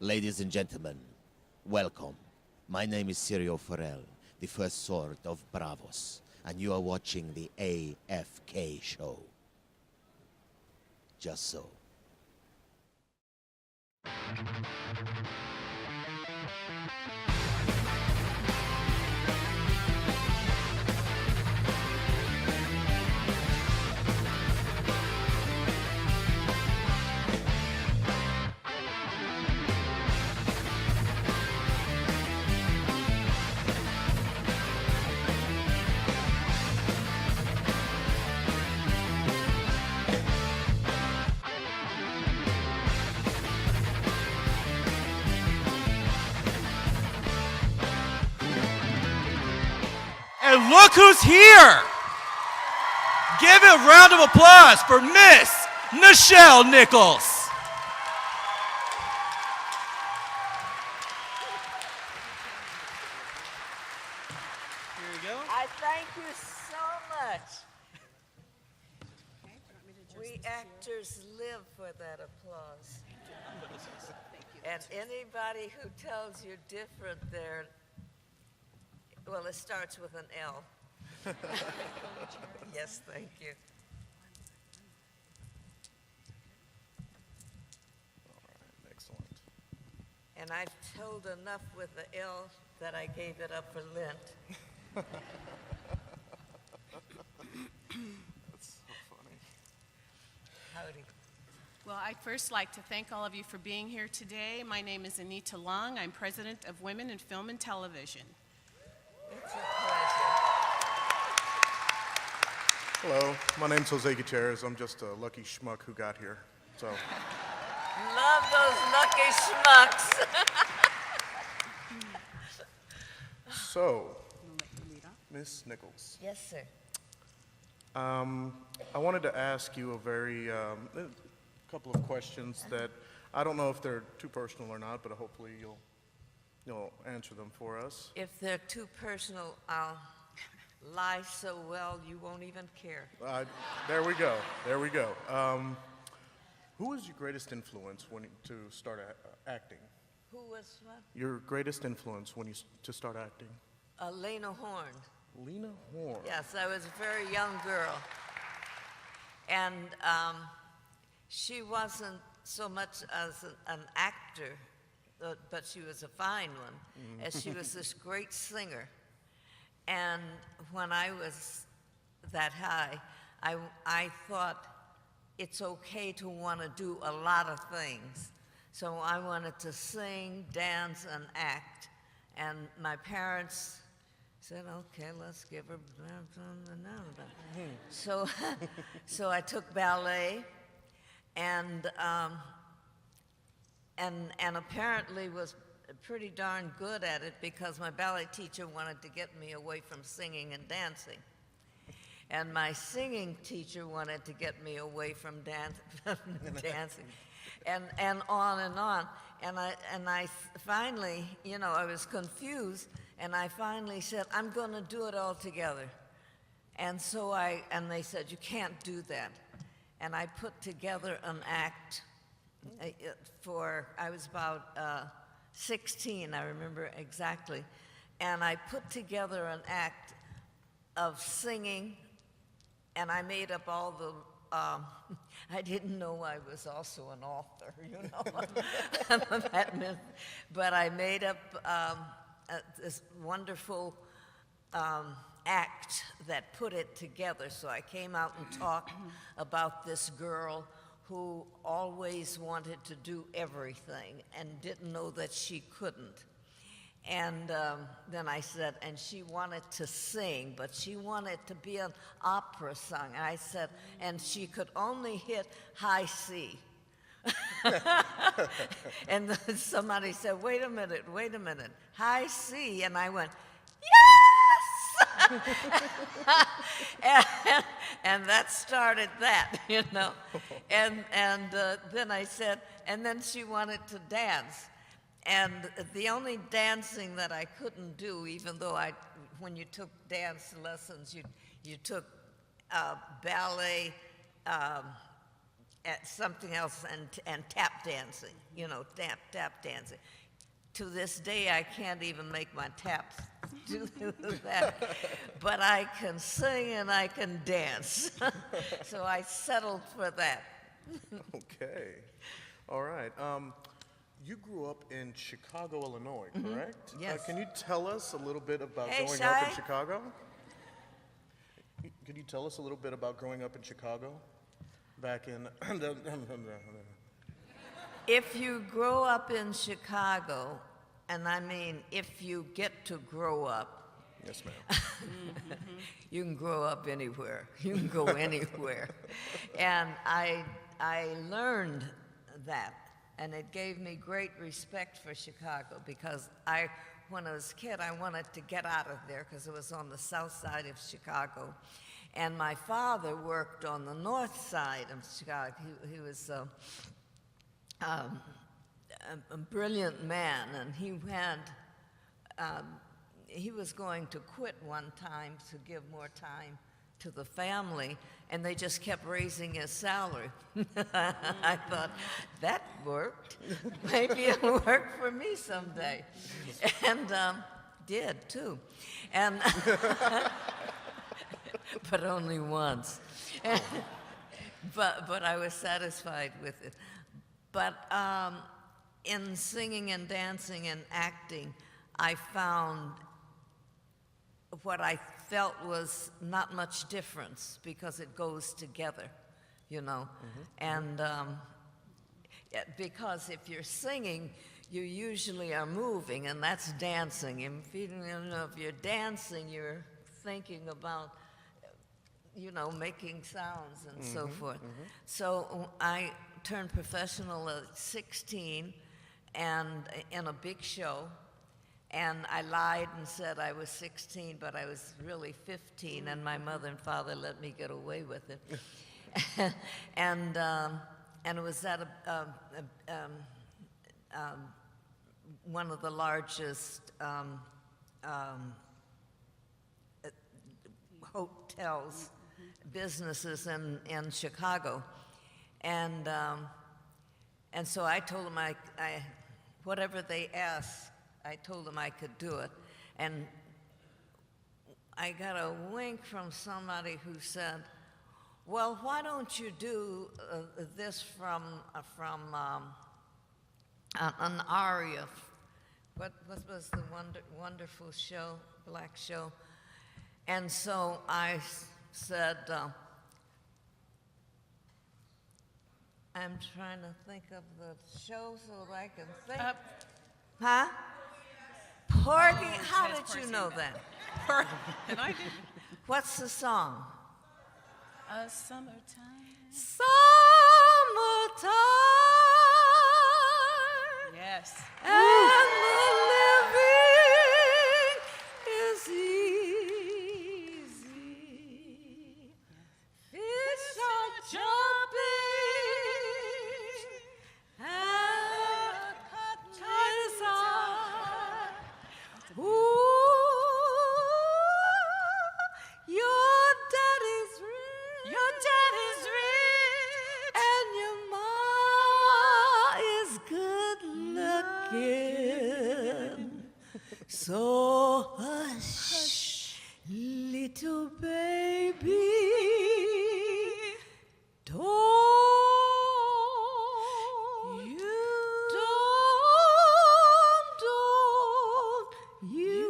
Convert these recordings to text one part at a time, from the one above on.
Ladies and gentlemen, welcome. My name is Sirio Farrell, the first sword of Bravos, and you are watching the AFK show. Just so. And look who's here! Give a round of applause for Miss Nichelle Nichols. Here you go. I thank you so much. We actors live for that applause. And anybody who tells you different, well, it starts with an L. Yes, thank you. All right, excellent. And I've told enough with the L that I gave it up for Lent. That's so funny. Howdy. Well, I'd first like to thank all of you for being here today. My name is Anita Long. I'm president of Women in Film and Television. It's a pleasure. Hello, my name's Jose Gutierrez. I'm just a lucky schmuck who got here. So, Love those lucky schmucks. Miss Nichols, Yes, sir. I wanted to ask you a couple of questions that I don't know if they're too personal or not, but hopefully you'll answer them for us. If they're too personal, I'll lie so well you won't even care. There we go. There we go. Who was your greatest influence to start acting? Who was what? Your greatest influence to start acting? Lena Horne. Lena Horne. Yes, I was a very young girl. And she wasn't so much as an actor, but she was a fine one, as she was this great singer. And when I was that high, I thought it's okay to want to do a lot of things. So I wanted to sing, dance, and act. And my parents said, okay, let's give her. So I took ballet, and apparently was pretty darn good at it because my ballet teacher wanted to get me away from singing and dancing. And my singing teacher wanted to get me away from dancing. And on and on. And I finally, I was confused, and I finally said, I'm going to do it all together. And so and they said, you can't do that. And I put together an act I was about 16, I remember exactly. And I put together an act of singing, and I made up all the, I didn't know I was also an author, but I made up this wonderful act that put it together. So I came out and talked about this girl who always wanted to do everything and didn't know that she couldn't. And then I said, and she wanted to sing, but she wanted to be an opera singer. And I said, and she could only hit high C. And then somebody said, wait a minute, high C. And I went, yes! and that started that, And then I said, and then she wanted to dance. And the only dancing that I couldn't do, even though when you took dance lessons, you took ballet, at something else and tap dancing, tap dancing. To this day, I can't even make my taps do that, but I can sing and I can dance. So I settled for that. Okay. All right. You grew up in Chicago, Illinois, correct? Yes. Can you tell us a little bit about Hey, growing up in Shy. Chicago? Could you tell us a little bit about growing up in Chicago? Back in If you grow up in Chicago, and I mean if you get to grow up, Yes, ma'am. you can grow up anywhere. You can go anywhere. And I learned that, and it gave me great respect for Chicago because when I was a kid, I wanted to get out of there because it was on the south side of Chicago. And my father worked on the north side of Chicago. He was a brilliant man, and he was going to quit one time to give more time to the family, and they just kept raising his salary. I thought, that worked. Maybe it'll work for me someday. And did, too. And but only once. But I was satisfied with it. But in singing and dancing and acting, I found what I felt was not much difference because it goes together, And because if you're singing, you usually are moving, and that's dancing. And if you're dancing, you're thinking about, making sounds and so forth. So I turned professional at 16 and in a big show. And I lied and said I was 16, but I was really 15, and my mother and father let me get away with it. And it was at one of the largest hotels, businesses in Chicago. And so I told them whatever they asked, I told them I could do it. And I got a wink from somebody who said, well, why don't you do this from an aria? What was the wonderful show, black show? And so I said, I'm trying to think of the show so that I can think. Huh? Porgy, how did you know that? And I didn't. What's the song? Summertime. Summertime. Yes. And the living is easy. Fish are jumping and cotton is high. Ooh, your daddy's rich. Your daddy's rich. And your ma is good looking. So hush, little baby, don't you cry. Don't you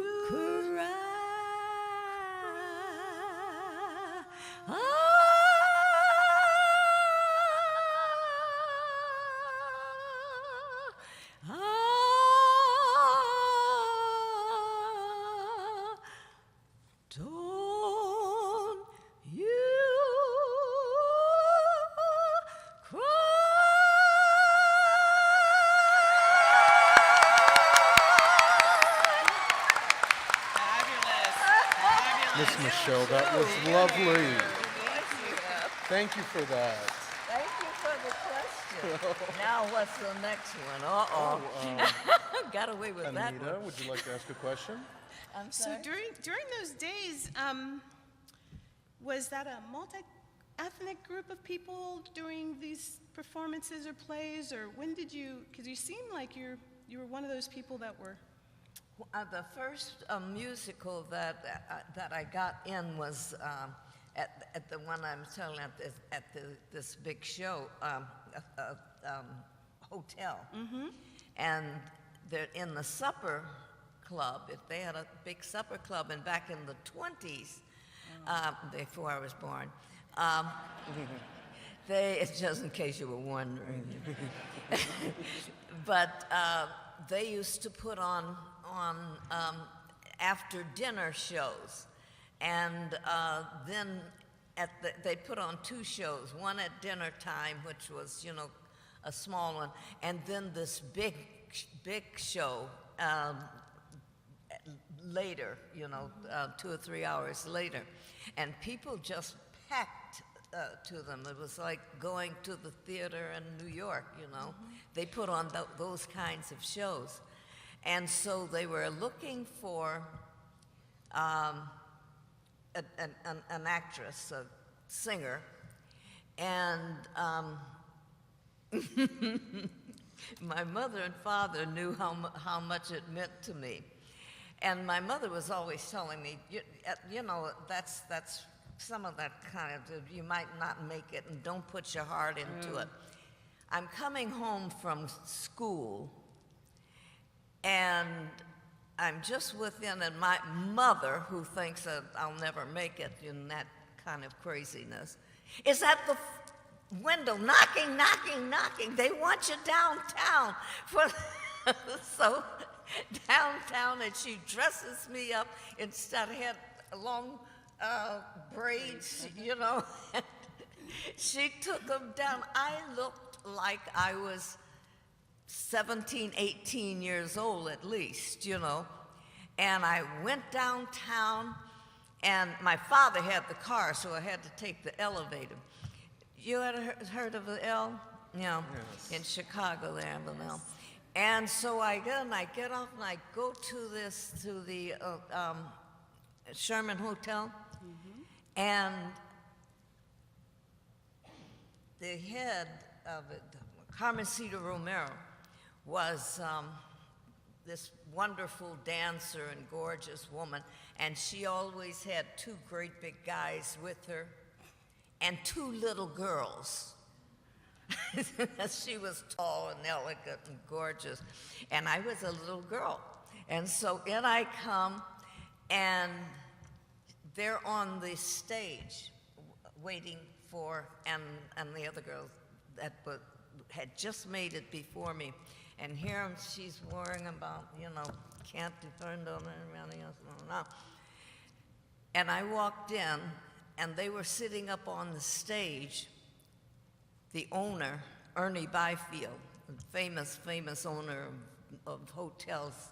Miss Nichelle, that was lovely. Thank you for that. Thank you for the question. Now what's the next one? Uh-oh. Got away with that Anita, one. would you like to ask a question? So during those days, was that a ethnic group of people during these performances or plays, or when did you? Because you seem like you were one of those people that were. The first musical that I got in was at the one I'm telling at this big show, hotel, and in the supper club. They had a big supper club, and back in the 20s, before I was born, just in case you were wondering, but they used to put on after dinner shows, and then they put on two shows, one at dinner time, which was, you know, a small one, and then this big show later, you know, 2 or 3 hours later, and people just packed to them. It was like going to the theater in New York, you know. They put on those kinds of shows. And so they were looking for an actress, a singer, and my mother and father knew how much it meant to me. And my mother was always telling me, you know, that's some of that kind of, you might not make it, and don't put your heart into it. I'm coming home from school, and I'm just within, and my mother, who thinks that I'll never make it in that kind of craziness, is at the window knocking. They want you downtown. So downtown, and she dresses me up. Instead, I had long braids, you know. She took them down. I looked like I was 17, 18 years old at least, you know. And I went downtown, and my father had the car, so I had to take the elevator. You had heard of the L? You know, yes. In Chicago there, the L. And so I get off, and I go to the Sherman Hotel, and the head of it, Carmencita Romero, was this wonderful dancer and gorgeous woman, and she always had two great big guys with her and two little girls. She was tall and elegant and gorgeous, and I was a little girl. And so in I come, and they're on the stage waiting for, and the other girls that had just made it before me. And here she's worrying about, you know, can't depend on anybody else. And I walked in, and they were sitting up on the stage. The owner, Ernie Byfield, famous owner of hotels,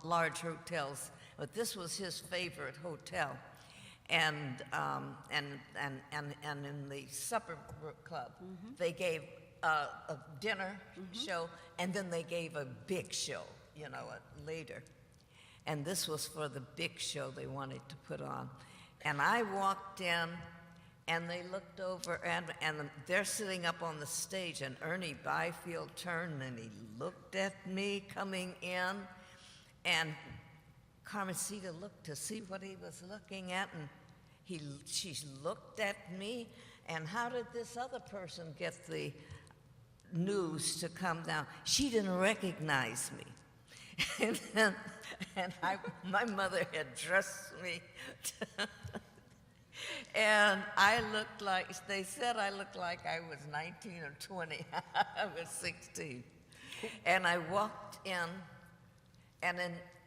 large hotels, but this was his favorite hotel. And in the supper club, they gave a dinner show, and then they gave a big show, you know, later. And this was for the big show they wanted to put on. And I walked in, and they looked over, and they're sitting up on the stage, and Ernie Byfield turned, and he looked at me coming in, and Carmencita looked to see what he was looking at, and she looked at me, and how did this other person get the news to come down? She didn't recognize me. My mother had dressed me, and I looked like, they said I looked like I was 19 or 20. I was 16. And I walked in, and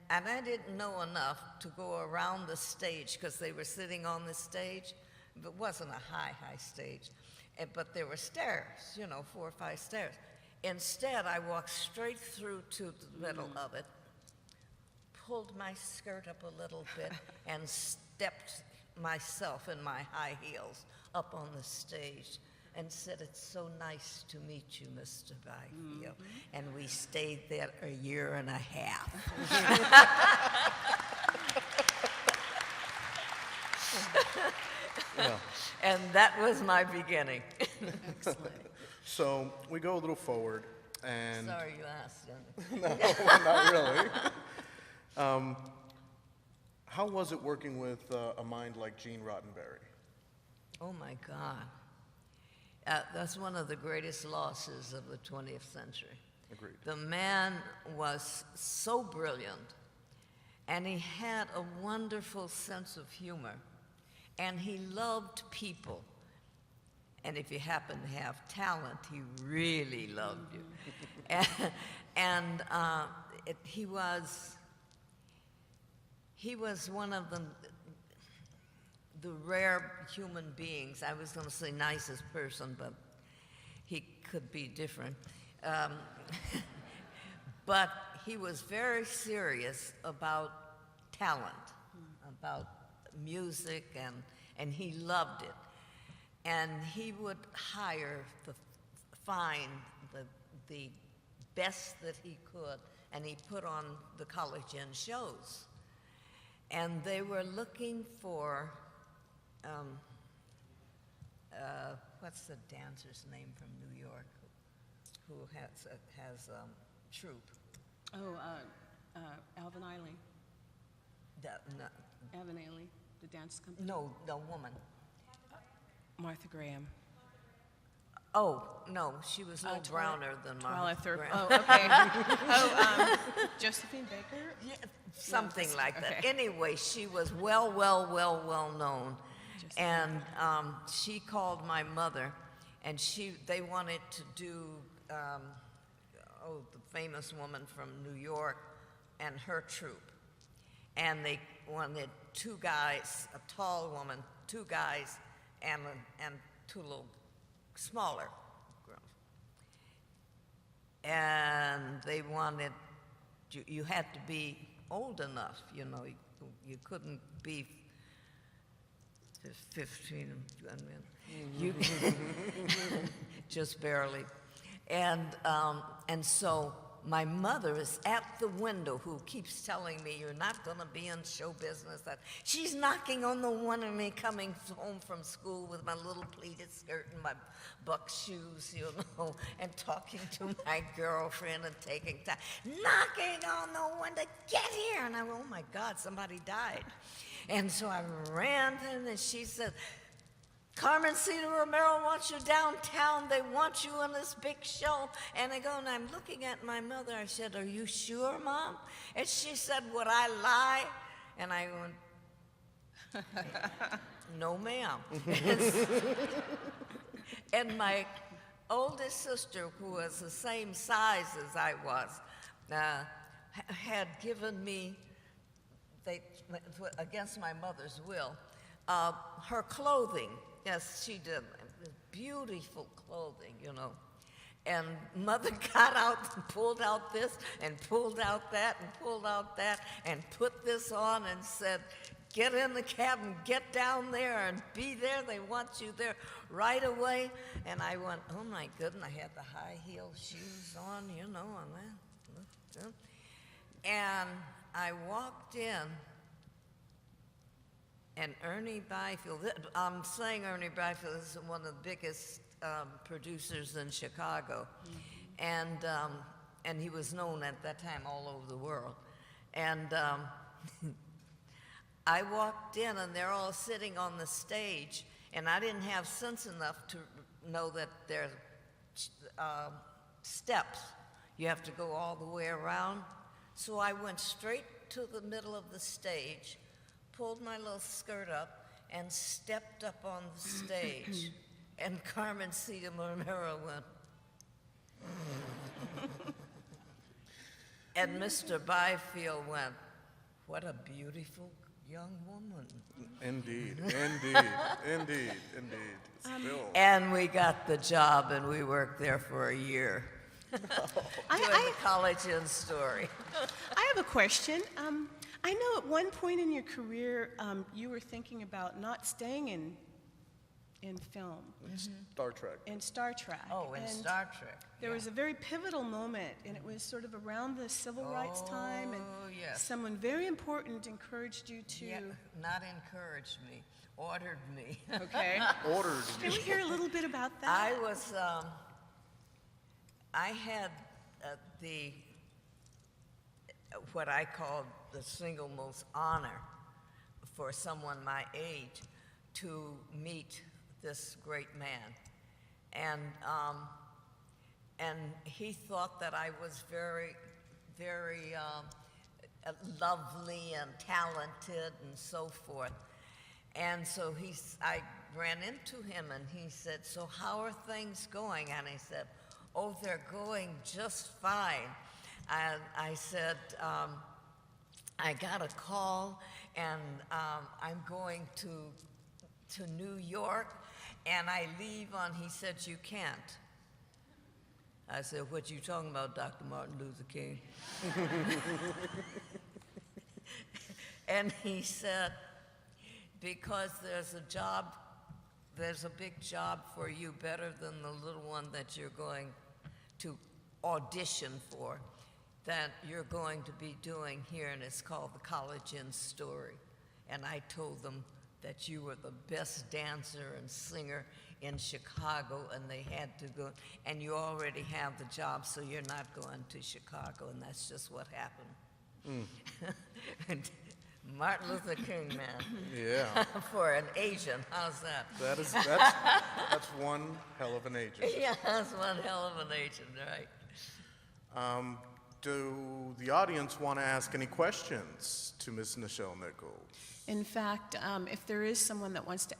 I didn't know enough to go around the stage, because they were sitting on the stage. It wasn't a high stage, but there were stairs, you know, 4 or 5 stairs. Instead, I walked straight through to the middle of it, pulled my skirt up a little bit, and stepped myself in my high heels up on the stage and said, "It's so nice to meet you, Mr. Byfield." And we stayed there a year and a half. And that was my beginning. Excellent. So we go a little forward, and Sorry you asked. not really. How was it working with a mind like Gene Roddenberry? Oh my God. That's one of the greatest losses of the 20th century. Agreed. The man was so brilliant, and he had a wonderful sense of humor, and he loved people. And if you happen to have talent, he really loved you. He was one of the rare human beings. I was going to say nicest person, but he could be different. But he was very serious about talent, about music, and he loved it. And he would find the best that he could, and he put on the college end shows. And they were looking for, what's the dancer's name from New York who has troupe? Oh, Alvin Ailey. Alvin Ailey, the dance company. No, the woman. Martha Graham. Oh, no, she was a little browner than Martha Graham. Oh, okay. Josephine Baker? Yeah, something like that. okay. Anyway, she was well known. And she called my mother, and they wanted to do, the famous woman from New York and her troupe. And they wanted two guys, a tall woman, two guys, and two little smaller girls. And they wanted, you had to be old enough, you know, you couldn't be 15, I mean, you just barely. And so my mother is at the window, who keeps telling me, you're not going to be in show business. That she's knocking on the one of me coming home from school with my little pleated skirt and my buck shoes, you know, and talking to my girlfriend and taking time, knocking on the window, get here. And I went, oh my God, somebody died. And so I ran to her, and she said, Carmen Cedar Romero wants you downtown. They want you on this big show. And I go, and I'm looking at my mother. I said, are you sure, Mom? And she said, would I lie? And I went, no, ma'am. And my oldest sister, who was the same size as I was, had given me, against my mother's will, her clothing. Yes, she did. Beautiful clothing, you know. And Mother got out and pulled out this and pulled out that and pulled out that and put this on and said, get in the cab and get down there and be there. They want you there right away. And I went, oh my goodness, I had the high heel shoes on, you know, and I walked in. And Ernie Byfield, I'm saying Ernie Byfield is one of the biggest producers in Chicago. Mm-hmm. And he was known at that time all over the world. And I walked in, and they're all sitting on the stage, and I didn't have sense enough to know that there's steps. You have to go all the way around. So I went straight to the middle of the stage, pulled my little skirt up, and stepped up on the stage. And Carmen Cedar Romero went, and Mr. Byfield went, what a beautiful young woman. Indeed. Still. And we got the job, and we worked there for a year. Doing the college end story. I have a question. I know at one point in your career, you were thinking about not staying in in film, Star Trek. in Star Trek. Oh, in And Star Trek. there was a very pivotal moment, and it was sort of around the civil rights time, and Oh, yes. someone very important encouraged you to. Yeah, not encouraged me, ordered me. Okay. Ordered. Can we hear a little bit about that? I was, I had what I called the single most honor for someone my age to meet this great man. And he thought that I was very, very lovely and talented and so forth. And so I ran into him and he said, "So how are things going?" And I said, "Oh, they're going just fine." And I said, "I got a call and I'm going to New York and I leave on," he said, "You can't." I said, "What you talking about, Dr. Martin Luther King?" And he said, "Because there's a big job for you, better than the little one that you're going to audition for, that you're going to be doing here, and it's called The College Inn Story." And I told them that you were the best dancer and singer in Chicago, and they had to go, and you already have the job, so you're not going to Chicago, and that's just what happened. And Martin Luther King, man. Yeah. For an Asian, how's that? That's one hell of an agent. Yeah, that's one hell of an agent, right? Do the audience want to ask any questions to Miss Nichelle Nichols? In fact, if there is someone that wants to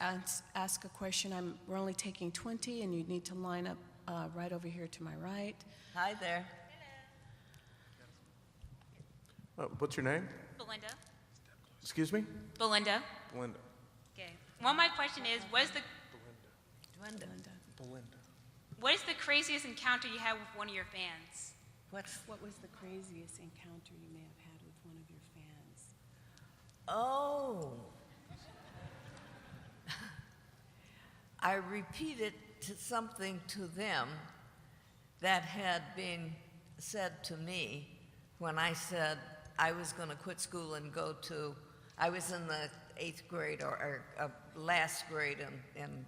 ask a question, we're only taking 20, and you need to line up right over here to my right. Hi there. What's your name? Belinda. Excuse me? Belinda. Belinda. Okay. Well, my question is, what is the craziest encounter you had with one of your fans? What was the craziest encounter you may have had with one of your fans? Oh. I repeated something to them that had been said to me when I said I was going to quit school and I was in the 8th grade or last grade in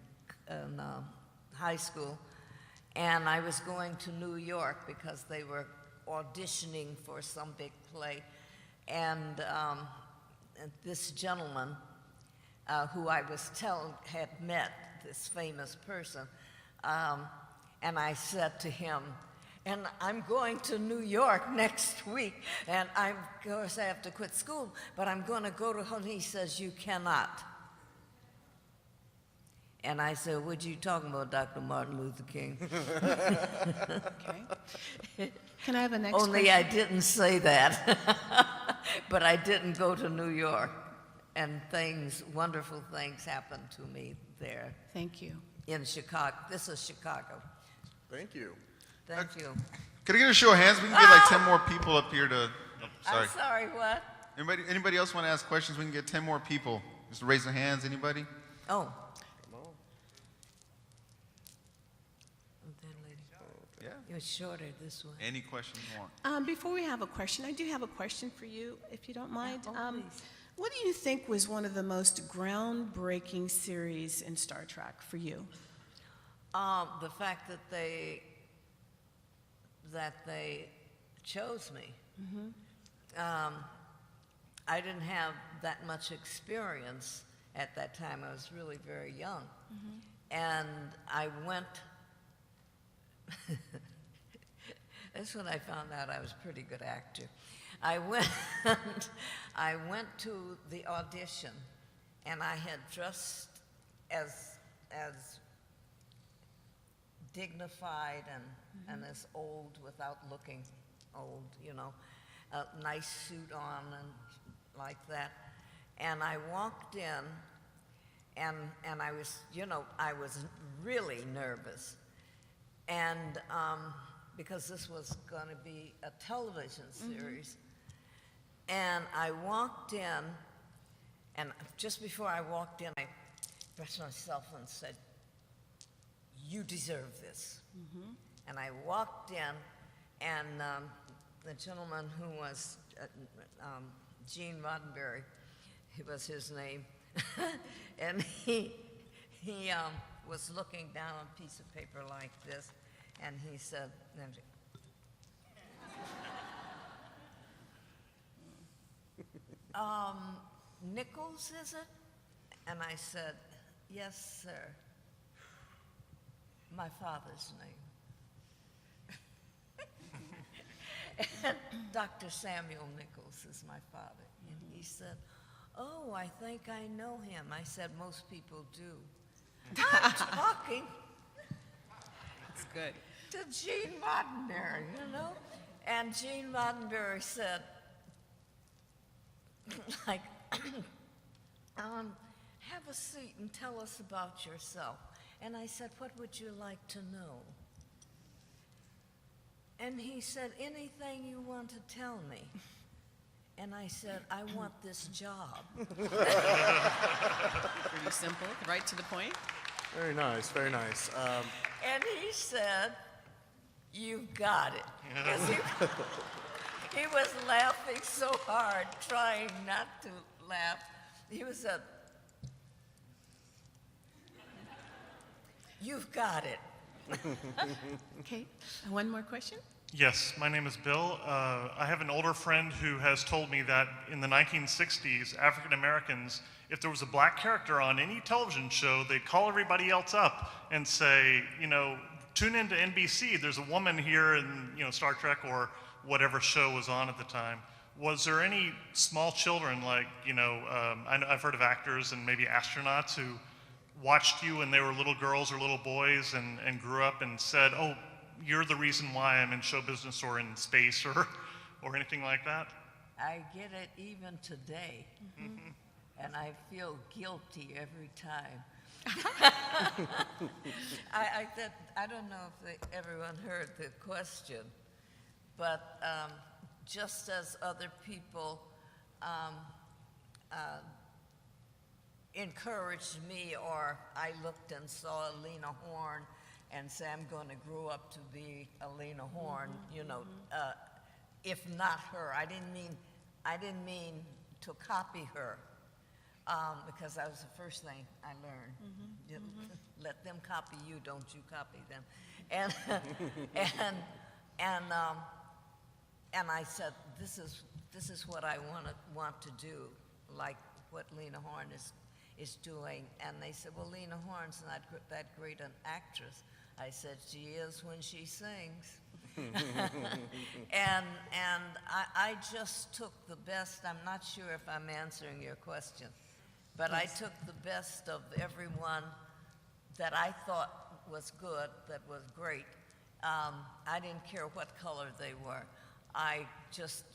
high school, and I was going to New York because they were auditioning for some big play. And this gentleman who I was had met this famous person, and I said to him, "And I'm going to New York next week, and of course I have to quit school, but I'm going to go to home." He says, "You cannot." And I said, "What you talking about, Dr. Martin Luther King?" Okay. Can I have a next Only question? I didn't say that, but I didn't go to New York, and wonderful things happened to me there Thank you. in Chicago. This is Chicago. Thank you. Thank you. Could I get a show of hands? We can get like 10 more people up here to. Oh, sorry. I'm sorry, what? Anybody else want to ask questions? We can get 10 more people. Just raise their hands. Anybody? Oh. Yeah. You're shorter this way. Any questions you want? Before we have a question, I do have a question for you, if you don't mind. Oh, please. What do you think was one of the most groundbreaking series in Star Trek for you? The fact that they chose me. I didn't have that much experience at that time. I was really very young. And I went, that's when I found out I was a pretty good actor. I went to the audition, and I had dressed as dignified and as old without looking old, a nice suit on and like that. And I walked in, and I was, I was really nervous. And because this was going to be a television series. And I walked in, and just before I walked in, I brushed myself and said, you deserve this. And I walked in, and the gentleman who was Gene Roddenberry, he was his name, and he was looking down on a piece of paper like this, and he said, Nichols, is it? And I said, yes, sir. My father's name. And Dr. Samuel Nichols is my father. And he said, oh, I think I know him. I said, most people do. I'm talking It's good. to Gene Roddenberry, you know? And Gene Roddenberry said, like, have a seat and tell us about yourself. And I said, what would you like to know? And he said, anything you want to tell me. And I said, I want this job. Pretty simple, right to the point. Very nice, very nice. And he said, you've got it. 'Cause he was laughing so hard, trying not to laugh. He was a, you've got it. Okay, one more question? Yes, my name is Bill. I have an older friend who has told me that in the 1960s, African Americans, if there was a black character on any television show, they'd call everybody else up and say, you know, tune into NBC. There's a woman here in, you know, Star Trek or whatever show was on at the time. Was there any small children, like, you know, I've heard of actors and maybe astronauts who watched you when they were little girls or little boys and grew up and said, oh, you're the reason why I'm in show business or in space or anything like that? I get it even today. And I feel guilty every time. I don't know if everyone heard the question, but just as other people encouraged me, or I looked and saw Lena Horne and say, I'm going to grow up to be a Lena Horne, you know, if not her. I didn't mean to copy her, because that was the first thing I learned. Let them copy you, don't you copy them. And I said, this is what I want to do, like what Lena Horne is doing. And they said, well, Lena Horne's not that great an actress. I said, she is when she sings. and I just took the best. I'm not sure if I'm answering your question, but I took the best of everyone that I thought was good, that was great. I didn't care what color they were. I just,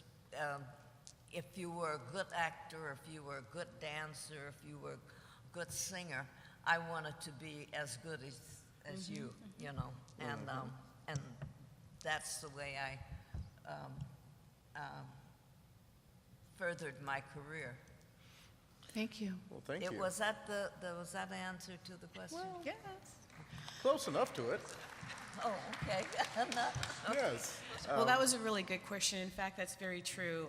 if you were a good actor, if you were a good dancer, if you were a good singer, I wanted to be as good as you, you know, and that's the way I furthered my career. Thank you. Well, thank you. Was that was that an answer to the question? Well, yes. Close enough to it. Oh, okay. Yes. Well, that was a really good question. In fact, that's very true.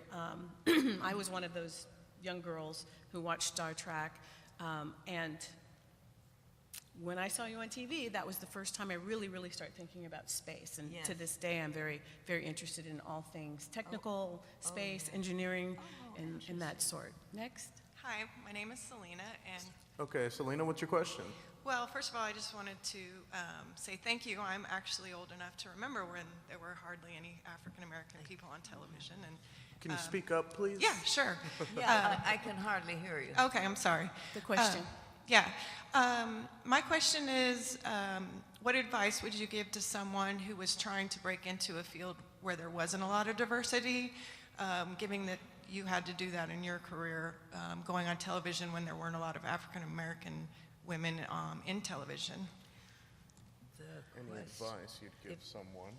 I was one of those young girls who watched Star Trek, and when I saw you on TV, that was the first time I really started thinking about space. And Yes. to this day, I'm very interested in all things technical, space, engineering, and that sort. Next. Hi, my name is Selena, and Okay, Selena, what's your question? well, first of all, I just wanted to say thank you. I'm actually old enough to remember when there were hardly any African American people on television, and Can you speak up, please? yeah, sure. Yeah, I can hardly hear you. Okay, I'm sorry. The question. Yeah, my question is, what advice would you give to someone who was trying to break into a field where there wasn't a lot of diversity, given that you had to do that in your career, going on television when there weren't a lot of African American women in television? Any advice you'd give someone?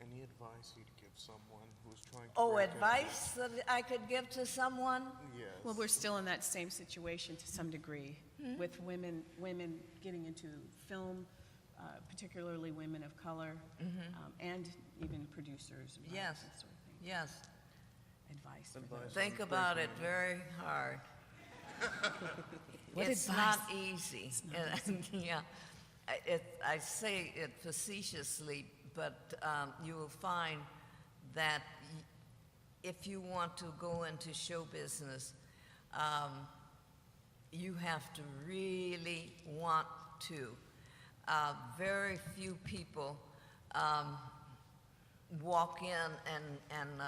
Any advice you'd give someone who's trying to Oh, break into- advice that I could give to someone? Yes. Well, we're still in that same situation to some degree with women getting into film, particularly women of color, and even producers. and Yes. that sort of thing. Yes. Advice. for Advice. those. Think about it very hard. What It's advice? not easy. Yeah, I say it facetiously, but you will find that if you want to go into show business, you have to really want to. Very few people walk in and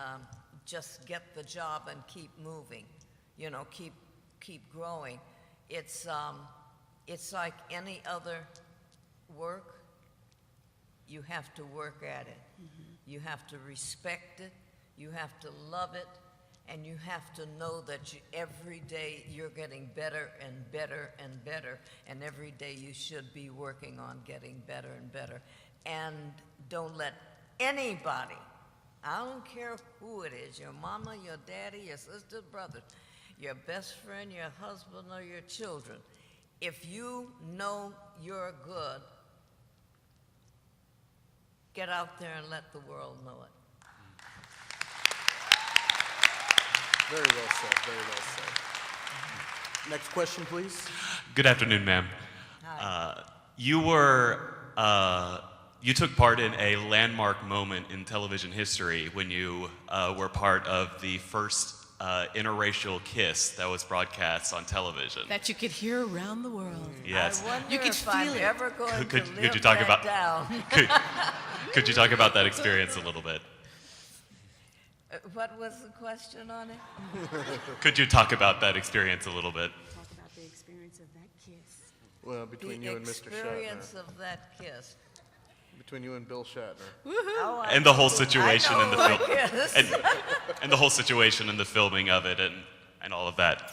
just get the job and keep moving, keep growing. It's like any other work. You have to work at it. You have to respect it. You have to love it. And you have to know that every day you're getting better and better and better. And every day you should be working on getting better and better. And don't let anybody, I don't care who it is, your mama, your daddy, your sister, brother, your best friend, your husband, or your children, if you know you're good, get out there and let the world know it. Very well said, very well said. Next question, please. Good afternoon, ma'am. Hi. You took part in a landmark moment in television history when you were part of the first interracial kiss that was broadcast on television. That you could hear around the world. Yes. I wonder You could if I'm feel it. ever going Could- to could live you talk that about- down. Could you talk about that experience a little bit? What was the question on it? Could you talk about that experience a little bit? Talk about the experience of that kiss. Well, between you and Mr. experience Shatner. of that kiss. Between you and Bill Shatner. Oh, And the whole I situation know in the who film, it is. and the whole situation in the filming of it, and all of that.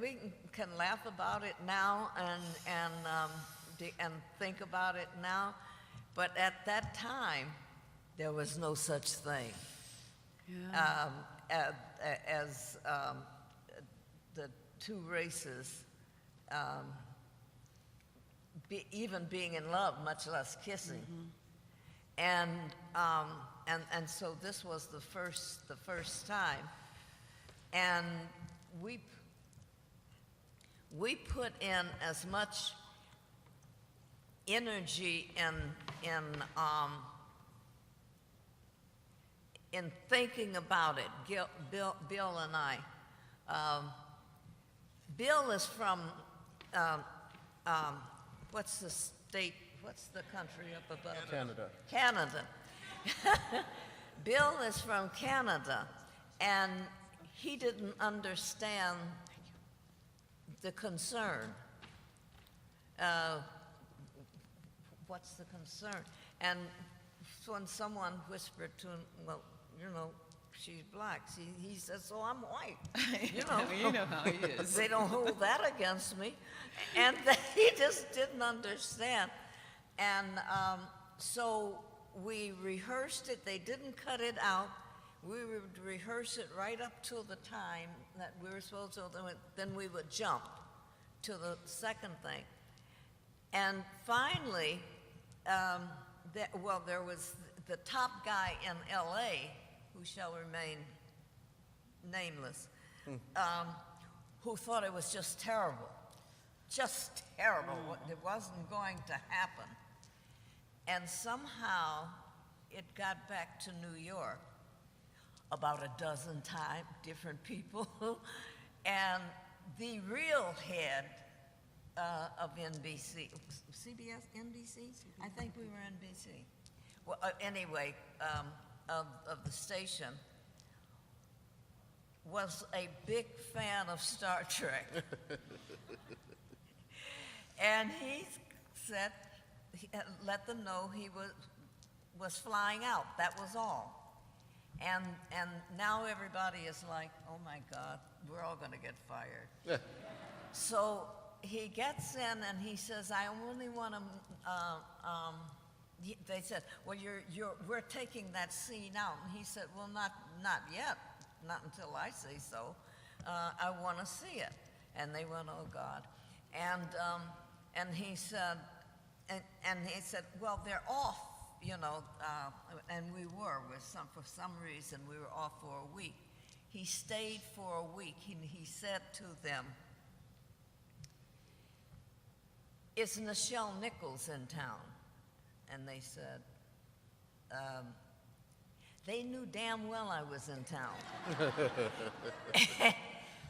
We can laugh about it now and think about it now, but at that time, there was no such thing as the two races even being in love, much less kissing. And so this was the first time, and we put in as much energy in thinking about it. Bill and I. Bill is from what's the state? What's the country up above? Canada. Canada. Bill is from Canada, and he didn't understand the concern. What's the concern? And when someone whispered to him, well, she's black, he says, so I'm white. You know how he is. They don't hold that against me. And he just didn't understand. And so we rehearsed it. They didn't cut it out. We would rehearse it right up till the time that we were supposed to, then we would jump to the second thing. And finally, there was the top guy in L.A., who shall remain nameless, who thought it was just terrible. Just terrible. It wasn't going to happen. And somehow it got back to New York about a dozen times, different people. And the real head of NBC, CBS, NBC? I think we were NBC. Well, anyway, of the station, was a big fan of Star Trek. And he said, let them know he was flying out. That was all. And now everybody is like, oh my God, we're all going to get fired. So he gets in and he says, I only want to, they said, well, we're taking that scene out. And he said, well, not yet, not until I say so. I want to see it. And they went, oh God. and he said, well, they're off, you know, and we were for some reason we were off for a week. He stayed for a week. He said to them, "Is Nichelle Nichols in town?" And they said, they knew damn well I was in town.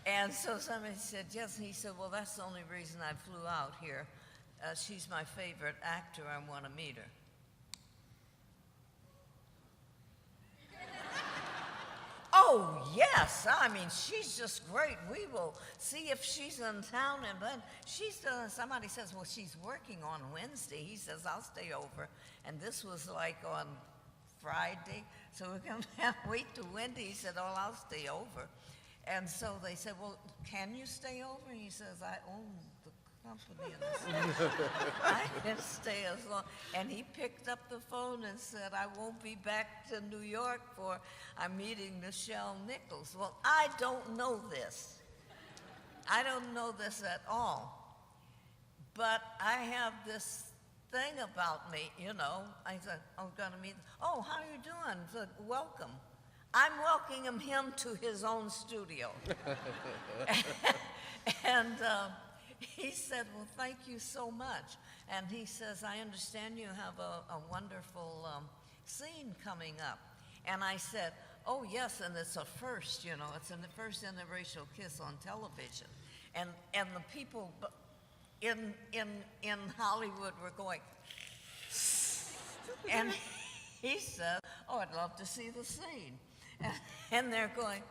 And so somebody said, yes. And he said, well, that's the only reason I flew out here. She's my favorite actor. I want to meet her. Oh, yes. I mean, she's just great. We will see if she's in town. And then somebody says, well, she's working on Wednesday. He says, I'll stay over. And this was like on Friday. So we're going to wait till Wednesday. He said, oh, I'll stay over. And so they said, well, can you stay over? And he says, I own the company. I can stay as long. And he picked up the phone and said, I won't be back to New York for, I'm meeting Nichelle Nichols. Well, I don't know this. I don't know this at all. But I have this thing about me, you know. I said, I'm going to meet, oh, how are you doing? I said, welcome. I'm welcoming him to his own studio. And he said, well, thank you so much. And he says, I understand you have a wonderful scene coming up. And I said, oh, yes, and it's a first, you know. It's the first interracial kiss on television. And the people in Hollywood were going, and he said, oh, I'd love to see the scene. And they're going,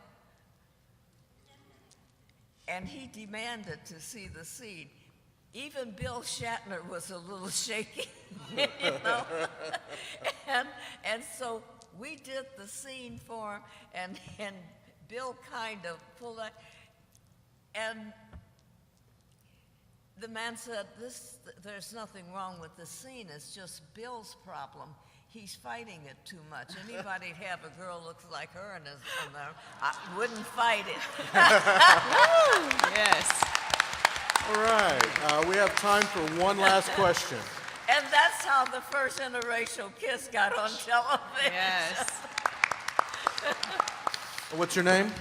and he demanded to see the scene. Even Bill Shatner was a little shaky, you know. and so we did the scene for him, and Bill kind of pulled out, and the man said, there's nothing wrong with the scene, it's just Bill's problem. He's fighting it too much. Anybody'd have a girl looks like her and wouldn't fight it. Yes. All right, we have time for one last question. And that's how the first interracial kiss got on television. Yes. What's your name?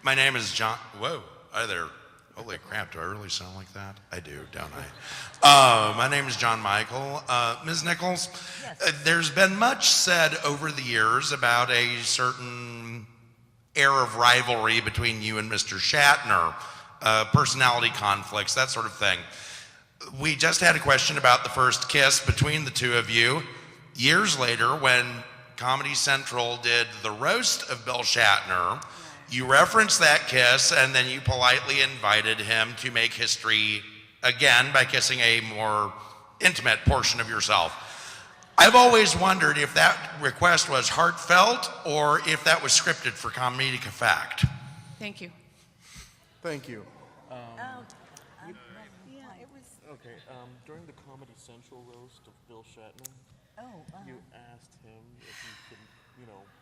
My name is John. Whoa, hi there. Holy crap, do I really sound like that? I do, don't I? My name is John Michael. Ms. Nichols, Yes. There's been much said over the years about a certain air of rivalry between you and Mr. Shatner, personality conflicts, that sort of thing. We just had a question about the first kiss between the two of you. Years later, when Comedy Central did the roast of Bill Shatner, you referenced that kiss, and then you politely invited him to make history again by kissing a more intimate portion of yourself. I've always wondered if that request was heartfelt or if that was scripted for comedic effect. Thank you. Thank you. Yeah, it was. Okay, during the Comedy Central roast of Bill Shatner, you asked him if he could,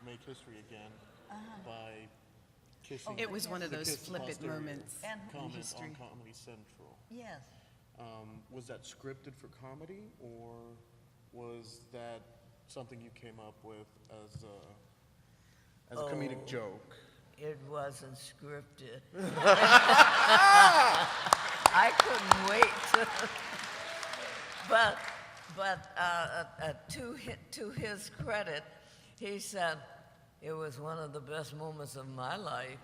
make history again by kissing. It was one of the those kiss flippant posterior moments And- in comment history. on Comedy Central. Yes. Was that scripted for comedy, or was that something you came up with as a comedic joke? It wasn't scripted. I couldn't wait to. But to his credit, he said, it was one of the best moments of my life.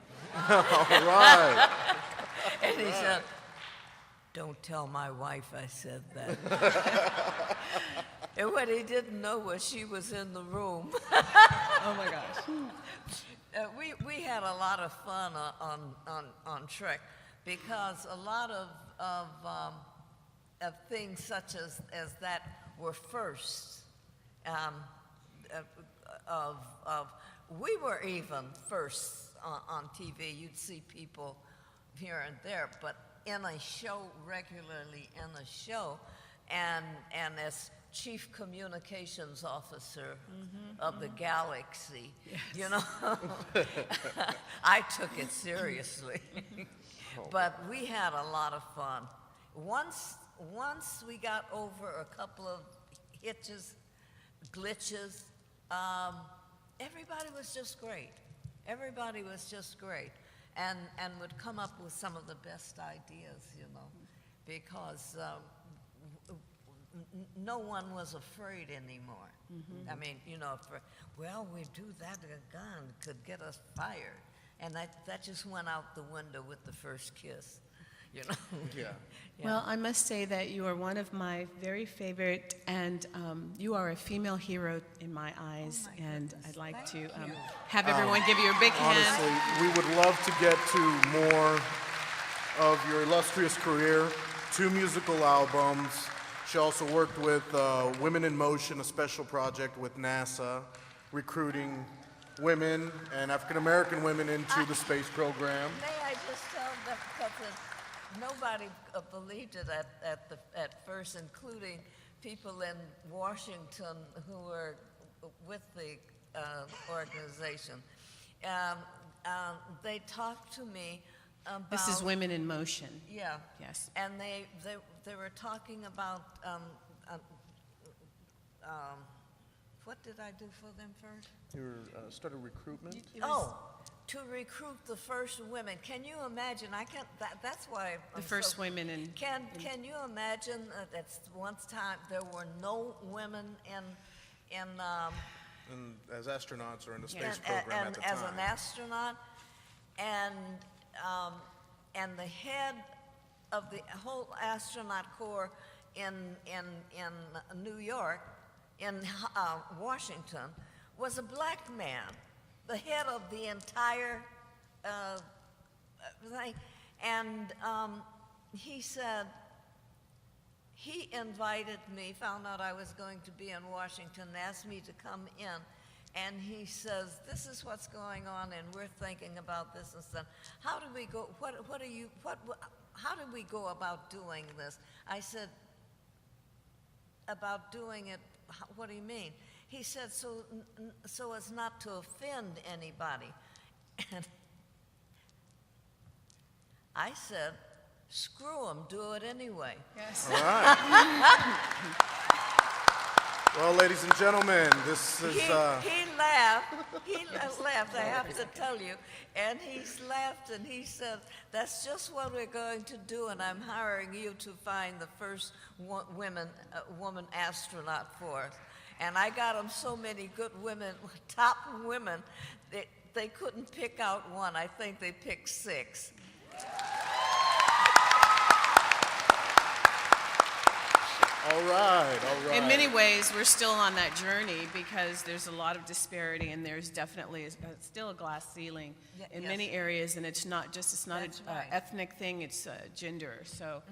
All right. And he said, don't tell my wife I said that. And what he didn't know was she was in the room. Oh my gosh. We had a lot of fun on Trek because a lot of things such as that were firsts. We were even firsts on TV. You'd see people here and there, but in a show, regularly in a show, and as chief communications officer of the galaxy, you know, I took it seriously. But we had a lot of fun. Once once we got over a couple of hitches, glitches, everybody was just great. Everybody was just great, and would come up with some of the best ideas, you know, because no one was afraid anymore. I mean, you know, well, we do that, a gun could get us fired. And that just went out the window with the first kiss, you know? Yeah. Yeah. Well, I must say that you are one of my very favorite, and you are a female hero in my eyes, and I'd like to have everyone give you a big hand. Honestly, we would love to get to more of your illustrious career, 2 musical albums. She also worked with Women in Motion, a special project with NASA, recruiting women and African-American women into the space program. May I just tell them, because nobody believed it at first, including people in Washington who were with the organization. They talked to me about... This is Women in Motion. Yeah. Yes. And they were talking about, what did I do for them first? You started recruitment? Oh, to recruit the first women. Can you imagine? I can't. That's why The first women in... Can you imagine? That's once time there were no women in As astronauts or in the space program at the as time. an astronaut, and the head of the whole astronaut corps in New York, in Washington, was a black man, the head of the entire thing. And he said, he invited me, found out I was going to be in Washington, asked me to come in, and he says, this is what's going on, and we're thinking about this and stuff. How do we go, how do we go about doing this? I said, about doing it, what do you mean? He said, so as not to offend anybody. And I said, screw them, do it anyway. Yes. All right. Well, ladies and gentlemen, this is... He laughed. He laughed, I have to tell you. And he laughed and he said, that's just what we're going to do, and I'm hiring you to find the first woman astronaut for us. And I got them so many good women, top women, they couldn't pick out one. I think they picked 6. All right, all right. In many ways, we're still on that journey because there's a lot of disparity, and there's definitely still a glass ceiling in yes. many areas, and it's not That's an right. ethnic thing, it's gender. So,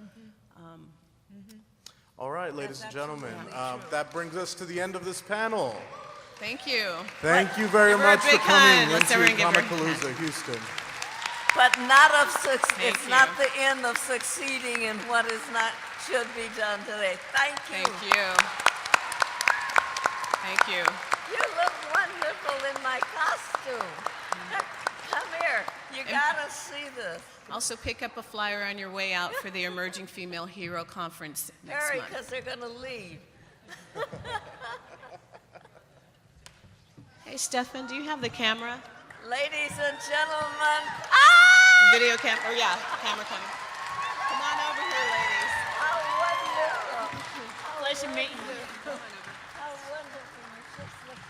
All right, ladies and That's gentlemen, absolutely true. that brings us to the end of this panel. thank you. Thank you very Give her a much for big hand. coming Let's into everyone give her a Comicpalooza, Houston. But not of it's you. not the end of succeeding in what is not should be done today. Thank you. Thank you. Thank you. You look wonderful in my costume. Come here. You gotta see this. Also, pick up a flyer on your way out for the Emerging Female Hero Conference next Hurry, month. because they're gonna leave. Hey, Stefan, do you have the camera? Ladies and gentlemen, Video camera? Oh, yeah, camera coming. Come on over here, ladies. how wonderful. Pleasure meeting you. How wonderful. You just look-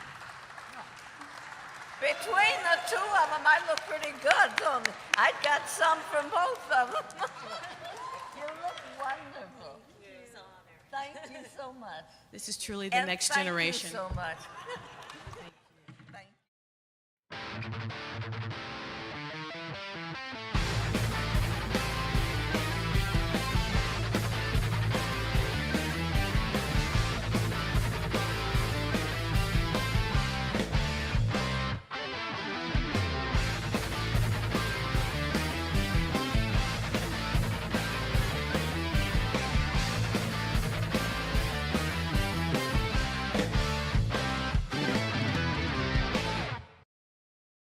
Between the 2 of them, I look pretty good, don't I? I got some from both of them. You look wonderful. Thank you so much. This is truly the And next thank generation. you so much. Thank you.